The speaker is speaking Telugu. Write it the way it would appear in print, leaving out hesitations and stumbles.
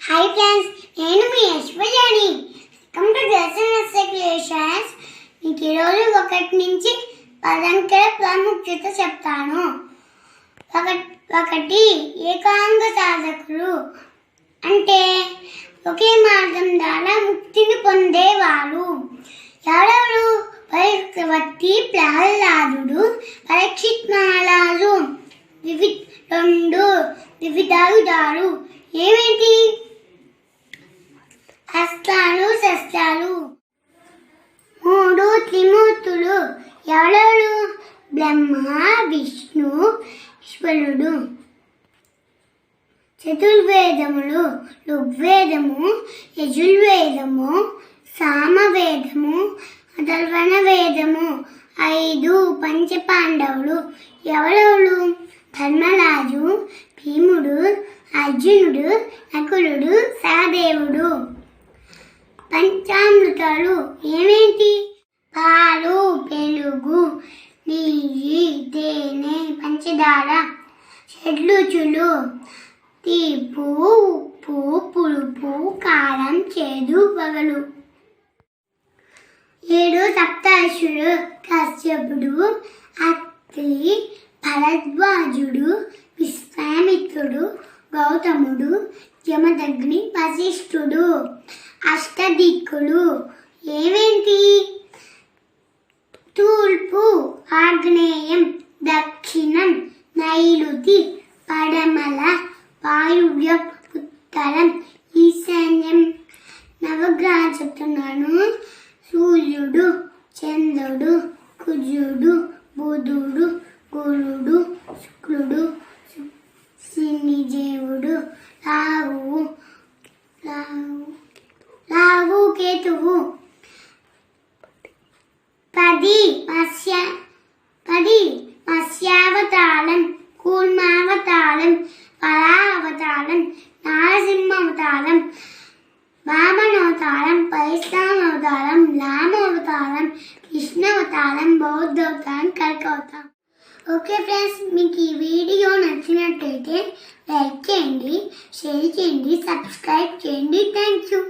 హాయ్ ఫ్రెండ్స్, నేను మీ Yashwajani. Welcome to Jason creations. మీకు ఈరోజు 1 నుంచి 10 అంకెల ప్రాముఖ్యత చెప్తాను. 1 ఏకాంగ సాధకులు అంటే ఒకే మార్గం ద్వారా ముక్తిని పొందేవారు. ఎవరెవరు? చక్రవర్తి ప్రహ్లాదుడు, పరీక్షిత్ మహారాజు. 2 వివిధాయుధాలు ఏమిటి? అస్త్రాలు, శస్త్రాలు. 3 త్రిమూర్తులు ఎవరెవరు? బ్రహ్మ, విష్ణు, ఈశ్వరుడు. చతుర్వేదములు ఋగ్వేదము, యజుర్వేదము, సామవేదము, అథర్వణ వేదము. 5 పంచపాండవులు ఎవరెవరు? ధర్మరాజు, భీముడు, అర్జునుడు, నకులుడు, సహదేవుడు. పంచామృతాలు ఏమేంటి? పాలు, పెరుగు, నెయ్యి, తేనె, పంచదార. 7 రుచులు తీపు, ఉప్పు, పులుపు, కారం, చేదు, వగలు. 7 సప్తర్షులు కశ్యపుడు, అత్రి, భరద్వాజుడు, విశ్వామిత్రుడు, గౌతముడు, జమదగ్ని, వశిష్ఠుడు. అష్టదిక్కులు ఏమేంటి? తూర్పు, ఆగ్నేయం, దక్షిణం, నైరుతి, పడమల, వాయువ్యం, ఉత్తరం, ఈశాన్యం. నవగ్రహాలు చెప్తున్నాను. సూర్యుడు, చంద్రుడు, కుజుడు, బుధుడు, గురుడు, శుక్రుడు, శనిదేవుడు, రాహు, కేతువు. 10 మత్స్యావతారం, కూర్మావతారం, వరాహవతారం, నరసింహావతారం, వామనావతారం, పరశురామావతారం, రామావతారం, కృష్ణావతారం, బౌద్ధావతారం, కల్కావతారం. ఓకే ఫ్రెండ్స్, మీకు ఈ వీడియో నచ్చినట్టయితే లైక్ చేయండి, షేర్ చేయండి, సబ్స్క్రైబ్ చేయండి. Thank you.